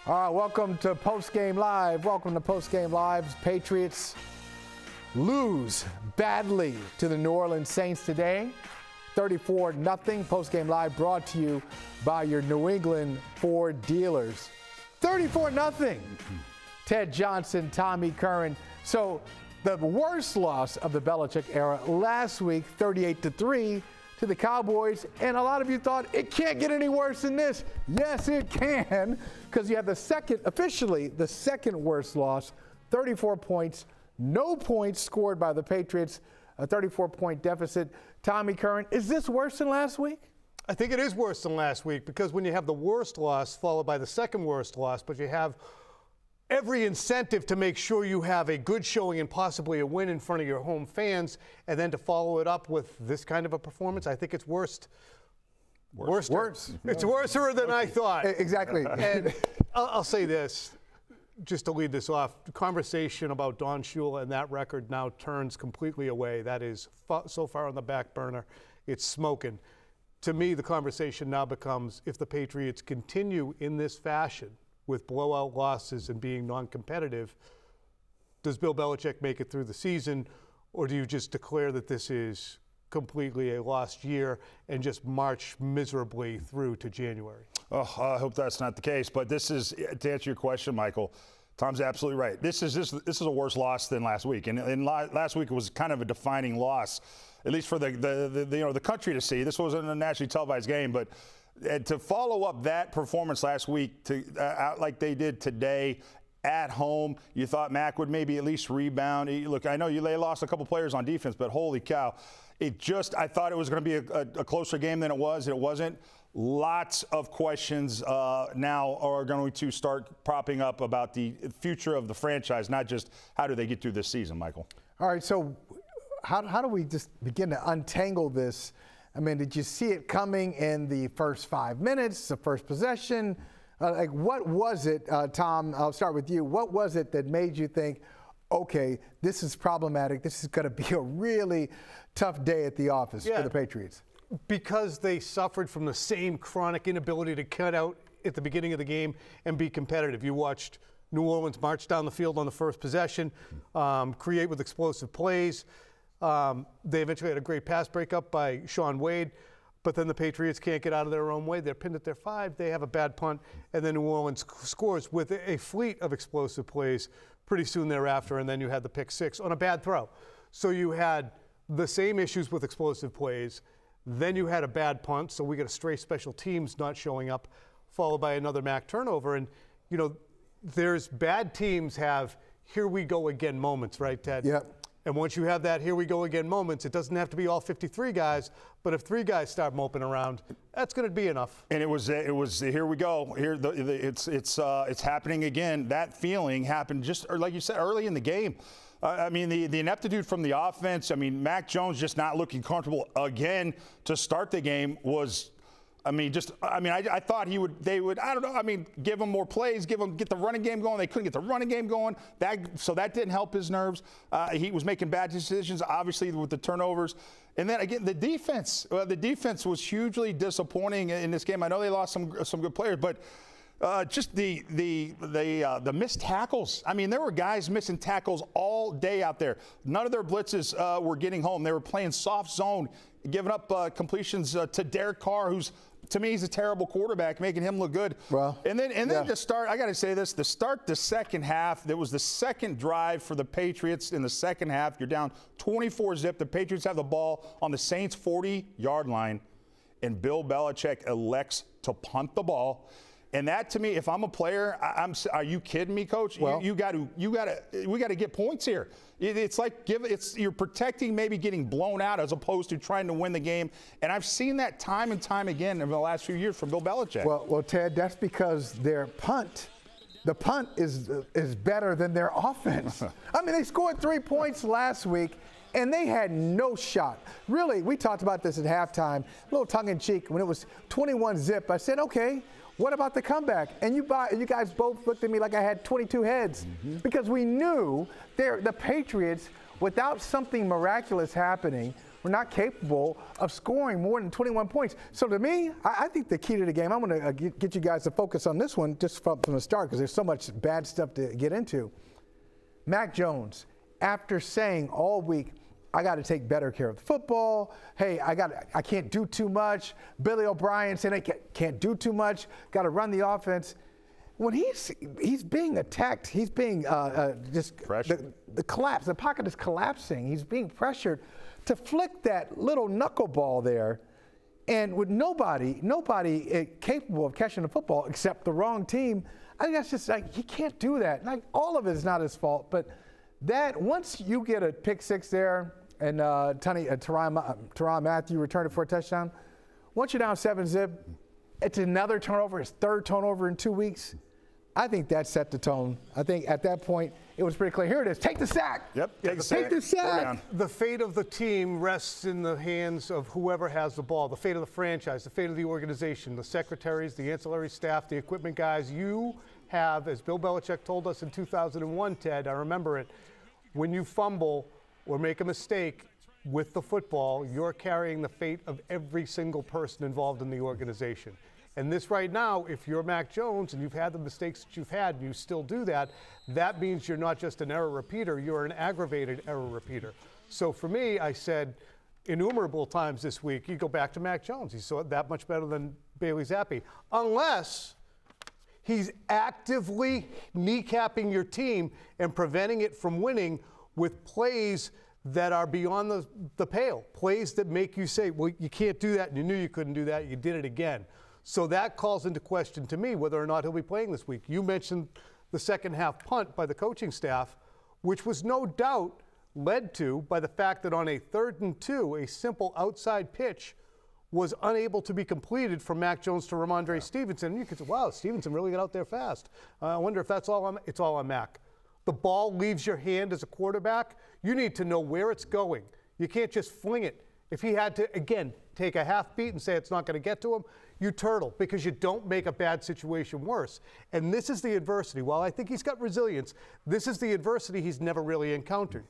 Welcome to Post Game Live. Welcome to Post Game Live. Patriots lose badly to the New Orleans Saints today, 34-0. Post Game Live brought to you by your New England Ford dealers. 34-0. Ted Johnson, Tommy Curran. So the worst loss of the Belichick era last week, 38-3 to the Cowboys, and a lot of you thought it can't get any worse than this. Yes, it can, because you have officially the second worst loss, 34 points, no points scored by the Patriots, a 34-point deficit. Tommy Curran, is this worse than last week? I think it is worse than last week, because when you have the worst loss followed by the second worst loss, but you have every incentive to make sure you have a good showing and possibly a win in front of your home fans, and then to follow it up with this kind of a performance, I think it's worse. It's worser than I thought. Exactly. And I'll say this, just to lead this off, the conversation about Don Shula and that record now turns completely away. That is so far on the back burner, it's smoking. To me, the conversation now becomes, if the Patriots continue in this fashion, with blowout losses and being non-competitive, does Bill Belichick make it through the season, or do you just declare that this is completely a lost year and just march miserably through to January? Oh, I hope that's not the case. But this is, to answer your question, Michael, Tom's absolutely right. This is a worse loss than last week, and last week was kind of a defining loss, at least for the country to see. This wasn't a nationally televised game, but to follow up that performance last week out like they did today at home, you thought Mac would maybe at least rebound. Look, I know they lost a couple players on defense, but holy cow. I thought it was going to be a closer game than it was. It wasn't. Lots of questions now are going to start popping up about the future of the franchise, not just how do they get through this season, Michael. All right, so how do we just begin to untangle this? I mean, did you see it coming in the first 5 minutes, the first possession? What was it, Tom, I'll start with you. What was it that made you think, okay, this is problematic. This is going to be a really tough day at the office for the Patriots? Because they suffered from the same chronic inability to cut out at the beginning of the game and be competitive. You watched New Orleans march down the field on the first possession, create with explosive plays. They eventually had a great pass breakup by Sean Wade, but then the Patriots can't get out of their own way. They're pinned at their 5. They have a bad punt, and then New Orleans scores with a fleet of explosive plays pretty soon thereafter, and then you had the pick 6 on a bad throw. So you had the same issues with explosive plays. Then you had a bad punt, so we got a stray special teams not showing up, followed by another Mac turnover. And, you know, there's bad teams have here we go again moments, right, Ted? Yep. And once you have that here we go again moments, it doesn't have to be all 53 guys, but if 3 guys start moping around, that's going to be enough. And it was here we go. Here it's happening again. That feeling happened just, or like you said, early in the game. I mean, the ineptitude from the offense. I mean, Mac Jones just not looking comfortable again to start the game was. I thought they would, I don't know, give him more plays, get the running game going. They couldn't get the running game going. So that didn't help his nerves. He was making bad decisions, obviously, with the turnovers. And then, again, the defense was hugely disappointing in this game. I know they lost some good players, but just the missed tackles. I mean, there were guys missing tackles all day out there. None of their blitzes were getting home. They were playing soft zone, giving up completions to Derek Carr, who's, to me, he's a terrible quarterback, making him look good. Well, and then to start, I got to say this, to start the second half, there was the second drive for the Patriots in the second half. You're down 24-zip. The Patriots have the ball on the Saints' 40-yard line, and Bill Belichick elects to punt the ball. And that, to me, if I'm a player, are you kidding me, Coach? Well, we got to get points here. It's like you're protecting maybe getting blown out as opposed to trying to win the game. And I've seen that time and time again in the last few years from Bill Belichick. Well, Ted, that's because the punt is better than their offense. I mean, they scored 3 points last week, and they had no shot. Really, we talked about this at halftime, a little tongue-in-cheek. When it was 21-zip, I said, okay, what about the comeback? And you guys both looked at me like I had 22 heads because we knew the Patriots, without something miraculous happening, were not capable of scoring more than 21 points. So to me, I think the key to the game, I'm going to get you guys to focus on this one just from the start because there's so much bad stuff to get into. Mac Jones, after saying all week, I got to take better care of the football. Hey, I can't do too much. Billy O'Brien saying I can't do too much. Got to run the offense. When he's being attacked, he's being just the collapse. The pocket is collapsing. He's being pressured to flick that little knuckleball there, and with nobody capable of catching the football except the wrong team. I think that's just like he can't do that. Like all of it is not his fault, but that once you get a pick six there and Tyrann Mathieu returned it for a touchdown, once you're down 7-zip. It's another turnover, his third turnover in 2 weeks. I think that set the tone. I think at that point, it was pretty clear. Here it is. Take the sack. Yep. Take the sack. The fate of the team rests in the hands of whoever has the ball. The fate of the franchise, the fate of the organization, the secretaries, the ancillary staff, the equipment guys. You have, as Bill Belichick told us in 2001, Ted, I remember it, when you fumble or make a mistake with the football, you're carrying the fate of every single person involved in the organization. And this right now, if you're Mac Jones and you've had the mistakes that you've had and you still do that, that means you're not just an error repeater, you're an aggravated error repeater. So for me, I said innumerable times this week, you go back to Mac Jones. He's so that much better than Bailey Zappi. Unless he's actively kneecapping your team and preventing it from winning with plays that are beyond the pale, plays that make you say, well, you can't do that, and you knew you couldn't do that, you did it again. So that calls into question to me whether or not he'll be playing this week. You mentioned the second half punt by the coaching staff, which was no doubt led to by the fact that on a 3rd and 2, a simple outside pitch was unable to be completed from Mac Jones to Ramondre Stevenson. And you could say, wow, Stevenson really got out there fast. I wonder if that's all on, it's all on Mac. The ball leaves your hand as a quarterback. You need to know where it's going. You can't just fling it. If he had to, again, take a half beat and say it's not going to get to him, you turtle because you don't make a bad situation worse. And this is the adversity. While I think he's got resilience, this is the adversity he's never really encountered,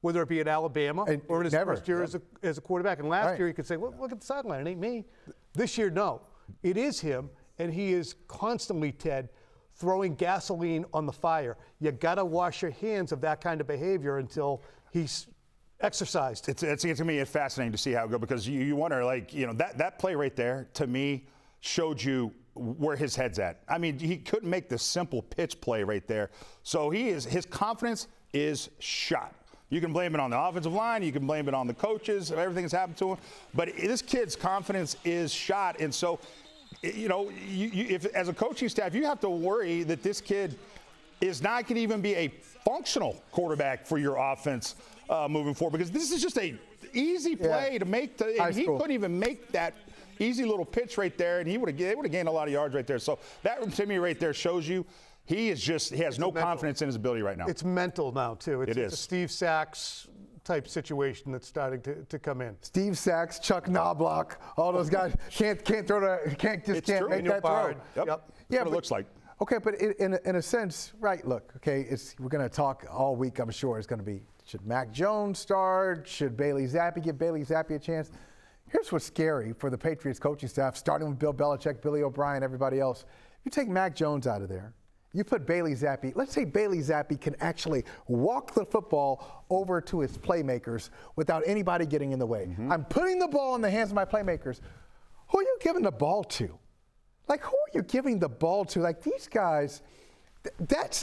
whether it be at Alabama or in his first year as a quarterback. And last year he could say, well, look at the sideline, it ain't me. This year, no. It is him, and he is constantly, Ted, throwing gasoline on the fire. You got to wash your hands of that kind of behavior until he's exercised. It's to me, it's fascinating to see how it goes because you wonder, like, you know, that play right there to me showed you where his head's at. I mean, he couldn't make the simple pitch play right there. So his confidence is shot. You can blame it on the offensive line, you can blame it on the coaches, everything that's happened to him, but this kid's confidence is shot. And so, you know, if as a coaching staff, you have to worry that this kid is not going to even be a functional quarterback for your offense moving forward, because this is just a easy play to make. And he couldn't even make that easy little pitch right there, and they would have gained a lot of yards right there. So that to me right there shows you he has no confidence in his ability right now. It's mental now too. It's a Steve Sachs type situation that's starting to come in. Steve Sachs, Chuck Knobloch, all those guys can't make that throw. Yep. Yeah, what it looks like. Okay, but in a sense, right? Look, okay, we're going to talk all week. I'm sure it's going to be, should Mac Jones start? Should Bailey Zappi give Bailey Zappi a chance? Here's what's scary for the Patriots coaching staff, starting with Bill Belichick, Billy O'Brien, everybody else. You take Mac Jones out of there. You put Bailey Zappi. Let's say Bailey Zappi can actually walk the football over to his playmakers without anybody getting in the way. Mm-hmm. I'm putting the ball in the hands of my playmakers. Who are you giving the ball to? Like, who are you giving the ball to? Like, these guys,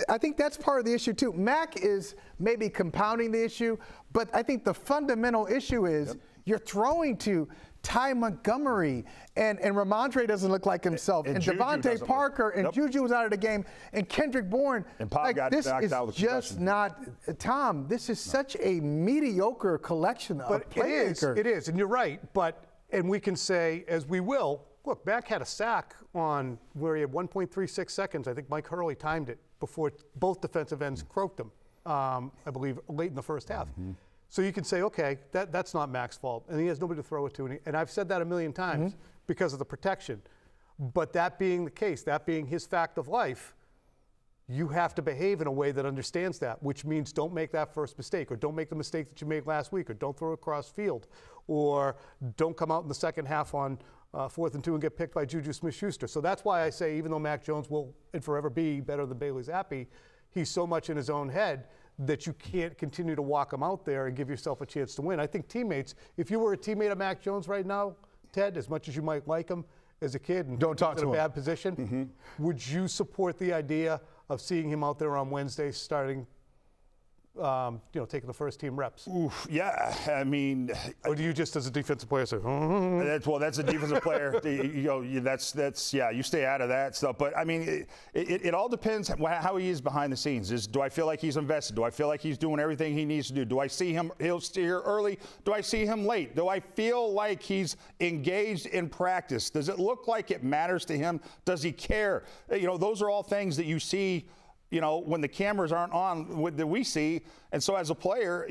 I think that's part of the issue, too. Mac is maybe compounding the issue, but I think the fundamental issue is you're throwing to Ty Montgomery, and Ramondre doesn't look like himself, and Devontae Parker, and Juju was out of the game, and Kendrick Bourne. And Pop got knocked out with just not, Tom, this is such a mediocre collection of playmakers. It is, and you're right, and we can say, as we will, look, Mac had a sack on where he had 1.36 seconds. I think Mike Hurley timed it before both defensive ends croaked him, I believe, late in the first half. Mm-hmm. So you can say, okay, that's not Mac's fault, and he has nobody to throw it to. And I've said that a million times because of the protection. But that being the case, that being his fact of life, you have to behave in a way that understands that, which means don't make that first mistake, or don't make the mistake that you made last week, or don't throw it across field, or don't come out in the second half on 4th and 2 and get picked by Juju Smith-Schuster. So that's why I say, even though Mac Jones will and forever be better than Bailey Zappi, he's so much in his own head that you can't continue to walk him out there and give yourself a chance to win. I think teammates, if you were a teammate of Mac Jones right now, Ted, as much as you might like him as a kid and don't talk to in a him. bad position, would you support the idea of seeing him out there on Wednesday starting, taking the first team reps? Oof, yeah, I mean, or do you just, as a defensive player, say, that's a defensive player. You stay out of that stuff. But I mean, it all depends how he is behind the scenes. Do I feel like he's invested? Do I feel like he's doing everything he needs to do? Do I see him? He'll steer early. Do I see him late? Do I feel like he's engaged in practice? Does it look like it matters to him? Does he care? Those are all things that you see. When the cameras aren't on, that we see. And so as a player,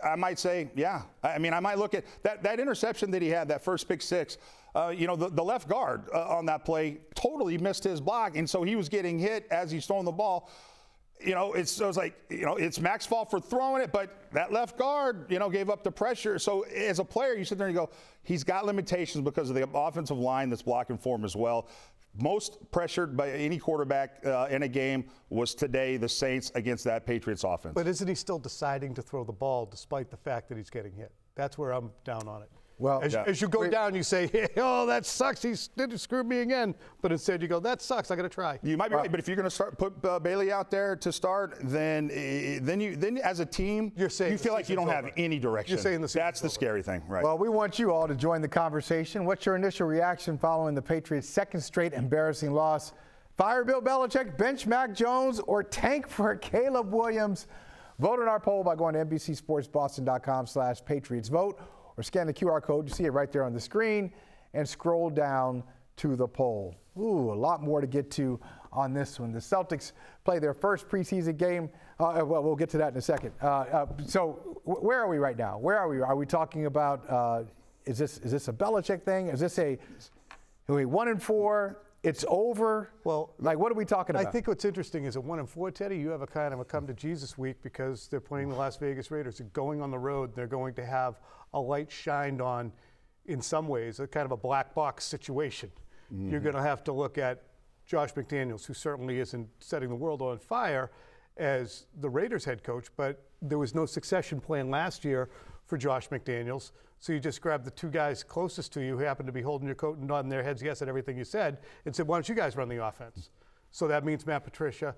I might say, yeah. I mean, I might look at that interception that he had, that first pick six. The left guard on that play totally missed his block. And so he was getting hit as he's throwing the ball. It's Mac's fault for throwing it, but that left guard, gave up the pressure. So as a player, you sit there and you go, he's got limitations because of the offensive line that's blocking for him as well. Most pressured by any quarterback in a game was today the Saints against that Patriots offense. But isn't he still deciding to throw the ball despite the fact that he's getting hit? That's where I'm down on it. Well, as you go down, you say, oh, that sucks. He screwed me again. But instead you go, that sucks. I got to try. You might be right. But if you're going to put Bailey out there to start, then as a team, you feel like you don't have any direction. You're saying that's the scary thing, right? Well, we want you all to join the conversation. What's your initial reaction following the Patriots' second straight embarrassing loss? Fire Bill Belichick, bench Mac Jones, or tank for Caleb Williams? Vote in our poll by going to NBCSportsBoston.com/Patriots vote, or scan the QR code. You see it right there on the screen, and scroll down to the poll. Ooh, a lot more to get to on this one. The Celtics play their first preseason game. Well, we'll get to that in a second. So where are we right now? Where are we? Are we talking about, is this a Belichick thing? Is this are we 1-4? It's over? Well, what are we talking about? I think what's interesting is at 1-4, Teddy, you have a kind of a come to Jesus week because they're playing the Las Vegas Raiders. They're going on the road. They're going to have a light shined on, in some ways, a kind of a black box situation. Mm-hmm. You're going to have to look at Josh McDaniels, who certainly isn't setting the world on fire as the Raiders head coach, but there was no succession plan last year for Josh McDaniels. So you just grabbed the two guys closest to you who happened to be holding your coat and nodding their heads yes at everything you said and said, why don't you guys run the offense? So that means Matt Patricia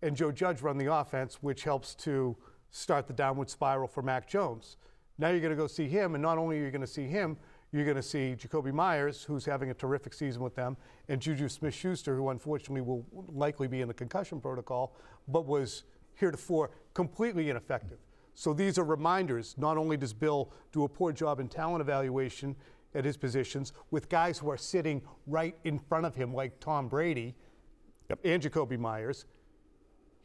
and Joe Judge run the offense, which helps to start the downward spiral for Mac Jones. Now you're going to go see him, and not only are you going to see him, you're going to see Jacoby Myers, who's having a terrific season with them, and Juju Smith-Schuster, who unfortunately will likely be in the concussion protocol, but was heretofore completely ineffective. So these are reminders. Not only does Bill do a poor job in talent evaluation at his positions with guys who are sitting right in front of him, like Tom Brady and Jacoby Myers,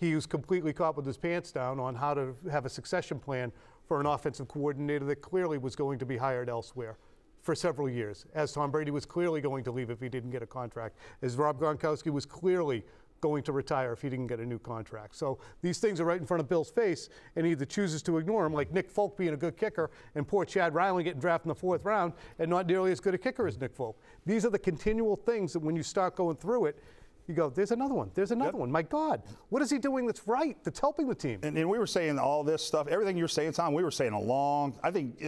he was completely caught with his pants down on how to have a succession plan for an offensive coordinator that clearly was going to be hired elsewhere for several years, as Tom Brady was clearly going to leave if he didn't get a contract, as Rob Gronkowski was clearly going to retire if he didn't get a new contract. So these things are right in front of Bill's face, and he either chooses to ignore them, like Nick Folk being a good kicker and poor Chad Ryland getting drafted in the 4th round and not nearly as good a kicker as Nick Folk. These are the continual things that when you start going through it, you go, there's another one, there's another one. My God, what is he doing that's right, that's helping the team? And we were saying all this stuff, everything you're saying, Tom, we were saying I think,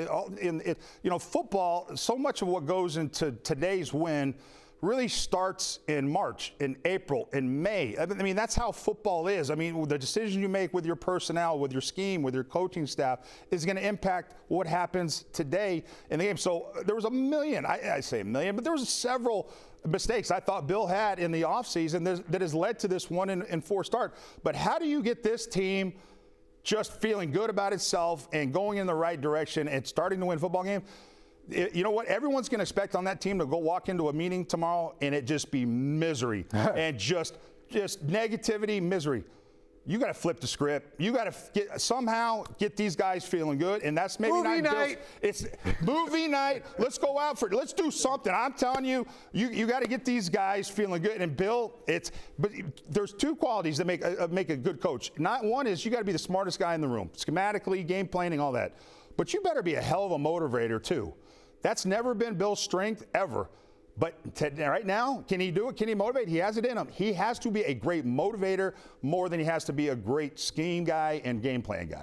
football, so much of what goes into today's win really starts in March, in April, in May. I mean, that's how football is. I mean, the decision you make with your personnel, with your scheme, with your coaching staff is going to impact what happens today in the game. So there was a million, I say a million, but there was several mistakes I thought Bill had in the offseason that has led to this 1-4 start. But how do you get this team just feeling good about itself and going in the right direction and starting to win football game? You know what? Everyone's going to expect on that team to go walk into a meeting tomorrow and it just be misery and just negativity, misery. You got to flip the script. You got to somehow get these guys feeling good, and that's maybe movie not night. It's movie night. Let's go out for it. Let's do something. I'm telling you, you got to get these guys feeling good. And Bill, but there's two qualities that make a good coach. Not one is you got to be the smartest guy in the room, schematically, game planning, all that. But you better be a hell of a motivator too. That's never been Bill's strength ever. But right now, can he do it? Can he motivate? He has it in him. He has to be a great motivator more than he has to be a great scheme guy and game plan guy.